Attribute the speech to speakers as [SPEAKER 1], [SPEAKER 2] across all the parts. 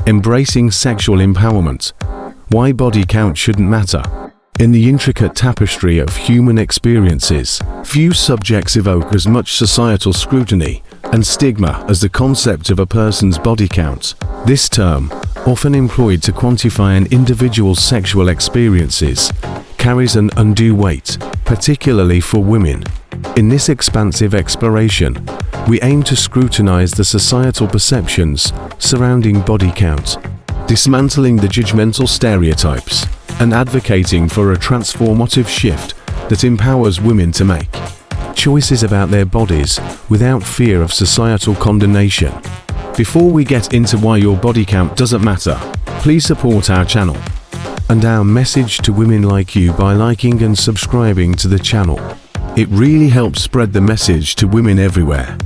[SPEAKER 1] Embracing sexual empowerment. Why body count shouldn't matter. In the intricate tapestry of human experiences, few subjects evoke as much societal scrutiny and stigma as the concept of a person's body count. This term, often employed to quantify an individual's sexual experiences, carries an undue weight, particularly for women. In this expansive exploration, we aim to scrutinize the societal perceptions surrounding body count, dismantling the judgmental stereotypes, and advocating for a transformative shift that empowers women to make choices about their bodies without fear of societal condemnation. Before we get into why your body count doesn't matter, please support our channel and our message to women like you by liking and subscribing to the channel. It really helps spread the message to women everywhere.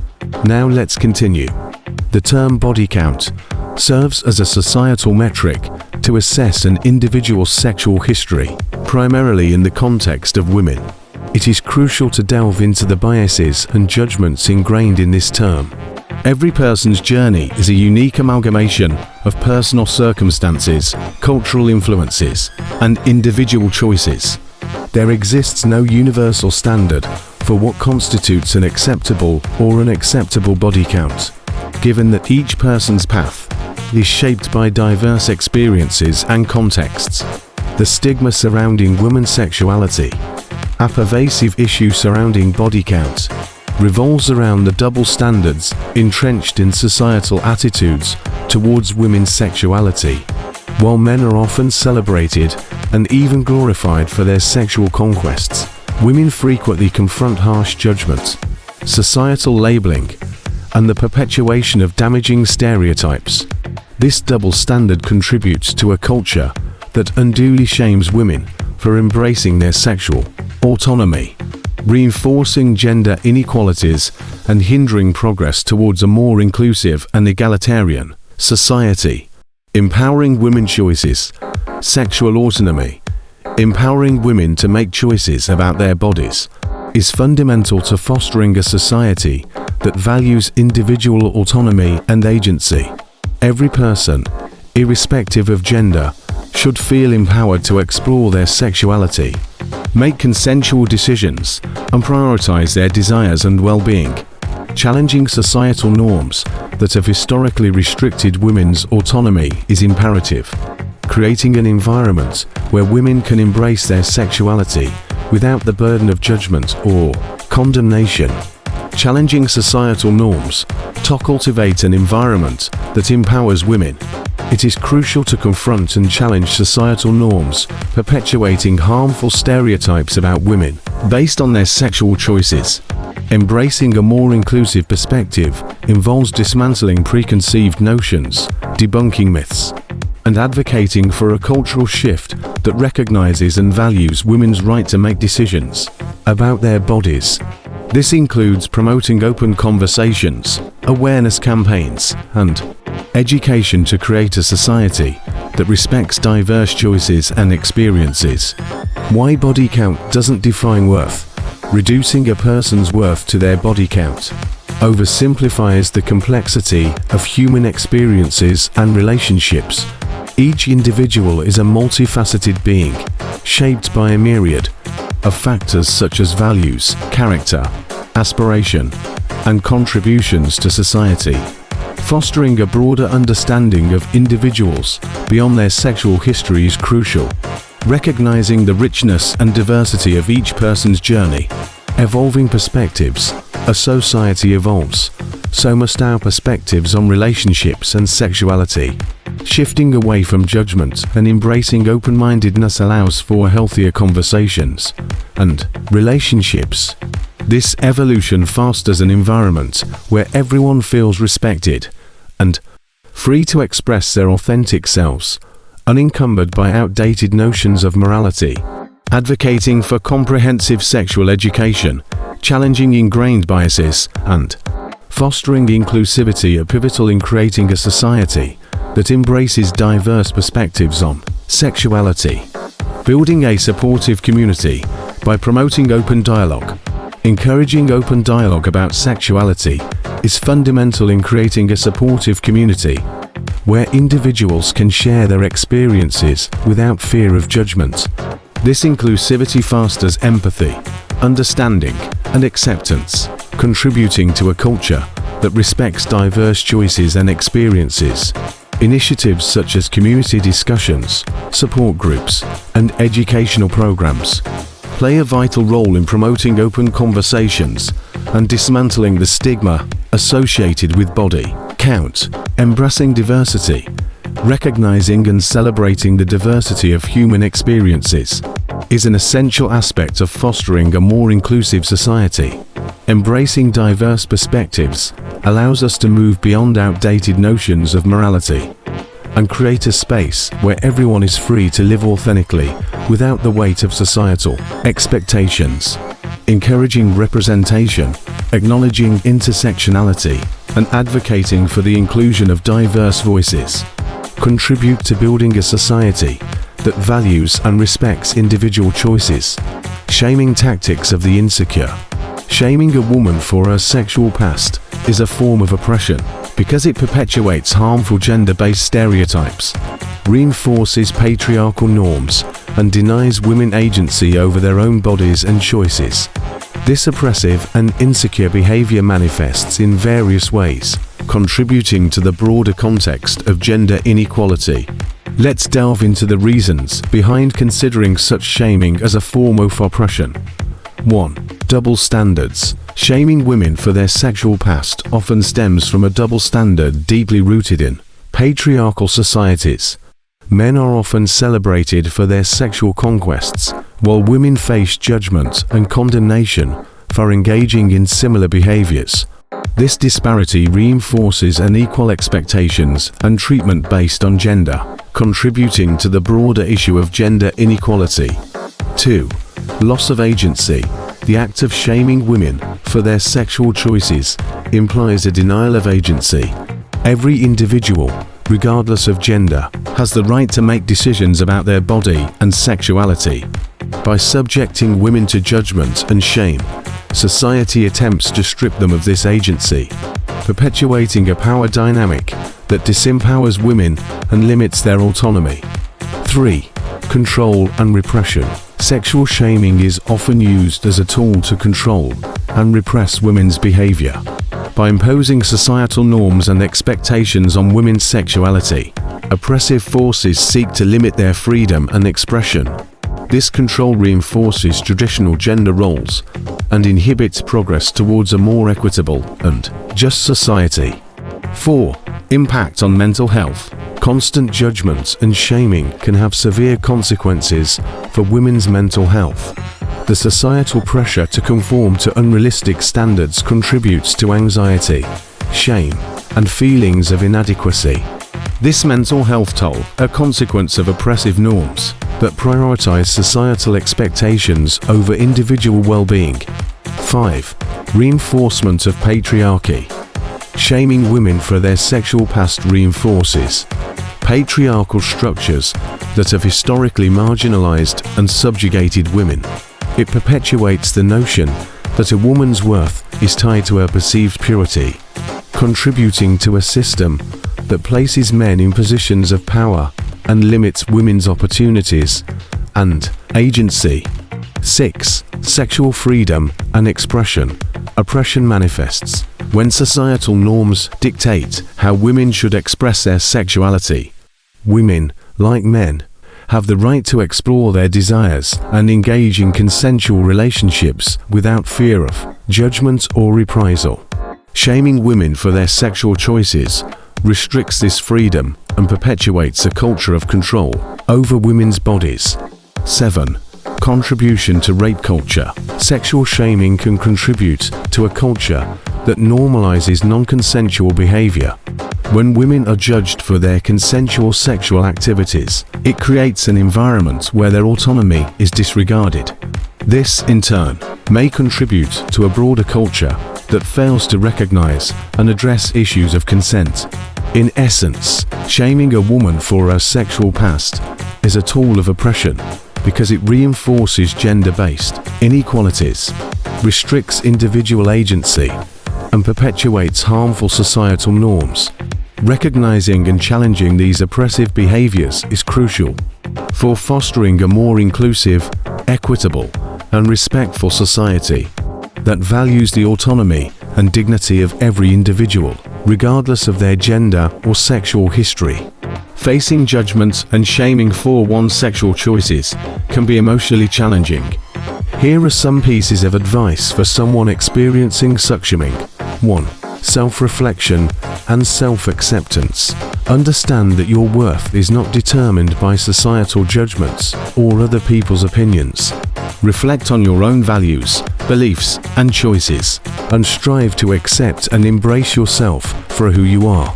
[SPEAKER 1] Now let's continue. The term body count serves as a societal metric to assess an individual's sexual history, primarily in the context of women. It is crucial to delve into the biases and judgments ingrained in this term. Every person's journey is a unique amalgamation of personal circumstances, cultural influences, and individual choices. There exists no universal standard for what constitutes an acceptable or unacceptable body count, given that each person's path is shaped by diverse experiences and contexts. The stigma surrounding women's sexuality, a pervasive issue surrounding body count, revolves around the double standards entrenched in societal attitudes towards women's sexuality. While men are often celebrated and even glorified for their sexual conquests, women frequently confront harsh judgments, societal labeling, and the perpetuation of damaging stereotypes. This double standard contributes to a culture that unduly shames women for embracing their sexual autonomy, reinforcing gender inequalities and hindering progress towards a more inclusive and egalitarian society. Empowering women's choices. Sexual autonomy. Empowering women to make choices about their bodies is fundamental to fostering a society that values individual autonomy and agency. Every person, irrespective of gender, should feel empowered to explore their sexuality, make consensual decisions, and prioritize their desires and well-being. Challenging societal norms that have historically restricted women's autonomy is imperative. Creating an environment where women can embrace their sexuality without the burden of judgment or condemnation. Challenging societal norms to cultivate an environment that empowers women. It is crucial to confront and challenge societal norms perpetuating harmful stereotypes about women based on their sexual choices. Embracing a more inclusive perspective involves dismantling preconceived notions, debunking myths, and advocating for a cultural shift that recognizes and values women's right to make decisions about their bodies. This includes promoting open conversations, awareness campaigns, and education to create a society that respects diverse choices and experiences. Why body count doesn't define worth. Reducing a person's worth to their body count oversimplifies the complexity of human experiences and relationships. Each individual is a multifaceted being, shaped by a myriad of factors such as values, character, aspiration, and contributions to society. Fostering a broader understanding of individuals beyond their sexual history is crucial. Recognizing the richness and diversity of each person's journey. Evolving perspectives. As society evolves, so must our perspectives on relationships and sexuality. Shifting away from judgment and embracing open-mindedness allows for healthier conversations and relationships. This evolution fosters an environment where everyone feels respected and free to express their authentic selves, unencumbered by outdated notions of morality. Advocating for comprehensive sexual education, challenging ingrained biases, and fostering inclusivity are pivotal in creating a society that embraces diverse perspectives on sexuality. Building a supportive community by promoting open dialogue. Encouraging open dialogue about sexuality is fundamental in creating a supportive community where individuals can share their experiences without fear of judgment. This inclusivity fosters empathy, understanding, and acceptance, contributing to a culture that respects diverse choices and experiences. Initiatives such as community discussions, support groups, and educational programs play a vital role in promoting open conversations and dismantling the stigma associated with body count. Embracing diversity, recognizing and celebrating the diversity of human experiences, is an essential aspect of fostering a more inclusive society. Embracing diverse perspectives allows us to move beyond outdated notions of morality and create a space where everyone is free to live authentically without the weight of societal expectations. Encouraging representation, acknowledging intersectionality, and advocating for the inclusion of diverse voices contribute to building a society that values and respects individual choices. Shaming tactics of the insecure. Shaming a woman for her sexual past is a form of oppression because it perpetuates harmful gender-based stereotypes, reinforces patriarchal norms, and denies women agency over their own bodies and choices. This oppressive and insecure behavior manifests in various ways, contributing to the broader context of gender inequality. Let's delve into the reasons behind considering such shaming as a form of oppression. 1. Double standards. Shaming women for their sexual past often stems from a double standard deeply rooted in patriarchal societies. Men are often celebrated for their sexual conquests, while women face judgment and condemnation for engaging in similar behaviors. This disparity reinforces unequal expectations and treatment based on gender, contributing to the broader issue of gender inequality. 2. Loss of agency. The act of shaming women for their sexual choices implies a denial of agency. Every individual, regardless of gender, has the right to make decisions about their body and sexuality. By subjecting women to judgment and shame, society attempts to strip them of this agency, perpetuating a power dynamic that disempowers women and limits their autonomy. 3. Control and repression. Sexual shaming is often used as a tool to control and repress women's behavior. By imposing societal norms and expectations on women's sexuality, oppressive forces seek to limit their freedom and expression. This control reinforces traditional gender roles and inhibits progress towards a more equitable and just society. 4. Impact on mental health. Constant judgment and shaming can have severe consequences for women's mental health. The societal pressure to conform to unrealistic standards contributes to anxiety, shame, and feelings of inadequacy. This mental health toll, a consequence of oppressive norms that prioritize societal expectations over individual well-being. 5. Reinforcement of patriarchy. Shaming women for their sexual past reinforces patriarchal structures that have historically marginalized and subjugated women. It perpetuates the notion that a woman's worth is tied to her perceived purity, contributing to a system that places men in positions of power and limits women's opportunities and agency. 6. Sexual freedom and expression. Oppression manifests when societal norms dictate how women should express their sexuality. Women, like men, have the right to explore their desires and engage in consensual relationships without fear of judgment or reprisal. Shaming women for their sexual choices restricts this freedom and perpetuates a culture of control over women's bodies. 7. Contribution to rape culture. Sexual shaming can contribute to a culture that normalizes non-consensual behavior. When women are judged for their consensual sexual activities, it creates an environment where their autonomy is disregarded. This, in turn, may contribute to a broader culture that fails to recognize and address issues of consent. In essence, shaming a woman for her sexual past is a tool of oppression because it reinforces gender-based inequalities, restricts individual agency, and perpetuates harmful societal norms. Recognizing and challenging these oppressive behaviors is crucial for fostering a more inclusive, equitable, and respectful society that values the autonomy and dignity of every individual, regardless of their gender or sexual history. Facing judgment and shaming for one's sexual choices can be emotionally challenging. Here are some pieces of advice for someone experiencing such shaming. 1. Self-reflection and self-acceptance. Understand that your worth is not determined by societal judgments or other people's opinions. Reflect on your own values, beliefs, and choices, and strive to accept and embrace yourself for who you are.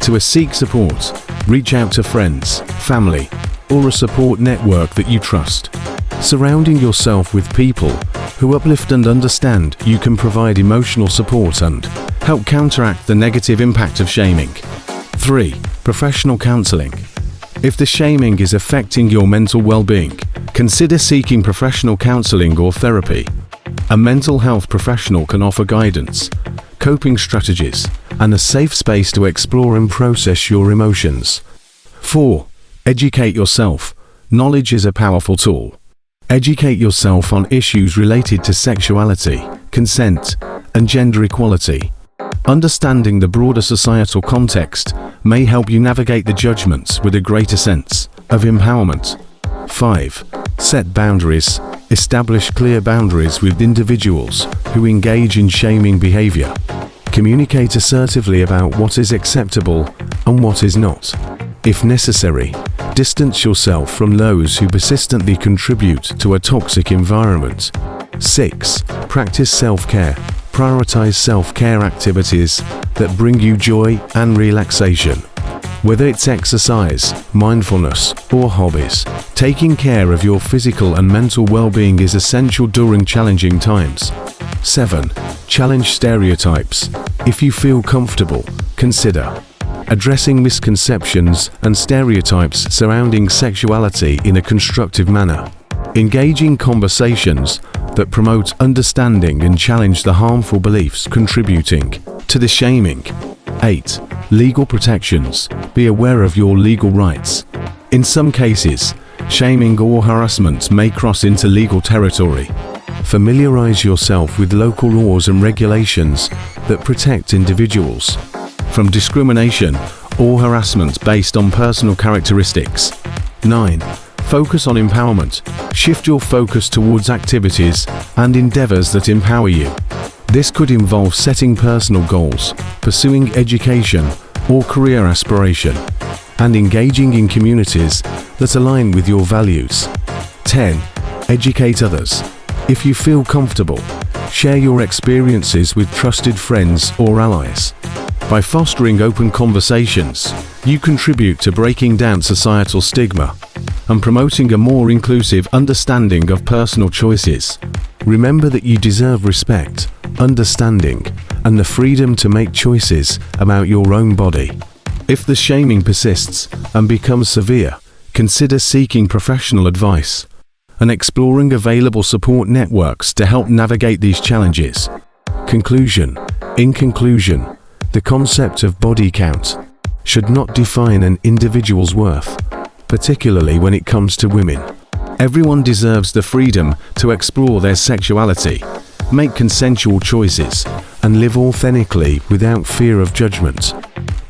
[SPEAKER 1] To seek support, reach out to friends, family, or a support network that you trust. Surrounding yourself with people who uplift and understand you can provide emotional support and help counteract the negative impact of shaming. 3. Professional counseling. If the shaming is affecting your mental well-being, consider seeking professional counseling or therapy. A mental health professional can offer guidance, coping strategies, and a safe space to explore and process your emotions. 4. Educate yourself. Knowledge is a powerful tool. Educate yourself on issues related to sexuality, consent, and gender equality. Understanding the broader societal context may help you navigate the judgments with a greater sense of empowerment. 5. Set boundaries. Establish clear boundaries with individuals who engage in shaming behavior. Communicate assertively about what is acceptable and what is not. If necessary, distance yourself from those who persistently contribute to a toxic environment. 6. Practice self-care. Prioritize self-care activities that bring you joy and relaxation. Whether it's exercise, mindfulness, or hobbies, taking care of your physical and mental well-being is essential during challenging times. 7. Challenge stereotypes. If you feel comfortable, consider addressing misconceptions and stereotypes surrounding sexuality in a constructive manner. Engaging conversations that promote understanding and challenge the harmful beliefs contributing to the shaming. 8. Legal protections. Be aware of your legal rights. In some cases, shaming or harassment may cross into legal territory. Familiarize yourself with local laws and regulations that protect individuals from discrimination or harassment based on personal characteristics. 9. Focus on empowerment. Shift your focus towards activities and endeavors that empower you. This could involve setting personal goals, pursuing education or career aspiration, and engaging in communities that align with your values. 10. Educate others. If you feel comfortable, share your experiences with trusted friends or allies. By fostering open conversations, you contribute to breaking down societal stigma and promoting a more inclusive understanding of personal choices. Remember that you deserve respect, understanding, and the freedom to make choices about your own body. If the shaming persists and becomes severe, consider seeking professional advice and exploring available support networks to help navigate these challenges. Conclusion. In conclusion, the concept of body count should not define an individual's worth, particularly when it comes to women. Everyone deserves the freedom to explore their sexuality, make consensual choices, and live authentically without fear of judgment.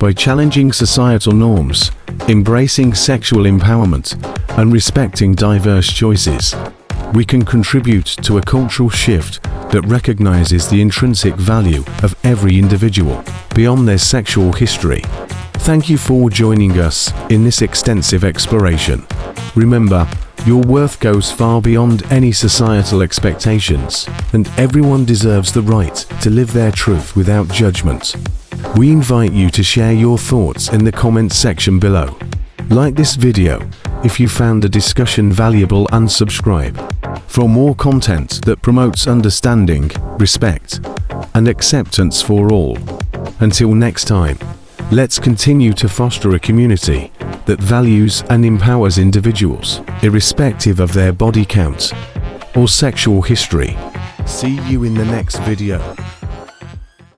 [SPEAKER 1] By challenging societal norms, embracing sexual empowerment, and respecting diverse choices, we can contribute to a cultural shift that recognizes the intrinsic value of every individual beyond their sexual history. Thank you for joining us in this extensive exploration. Remember, your worth goes far beyond any societal expectations, and everyone deserves the right to live their truth without judgment. We invite you to share your thoughts in the comments section below. Like this video if you found the discussion valuable, and subscribe for more content that promotes understanding, respect, and acceptance for all. Until next time, let's continue to foster a community that values and empowers individuals, irrespective of their body count or sexual history. See you in the next video.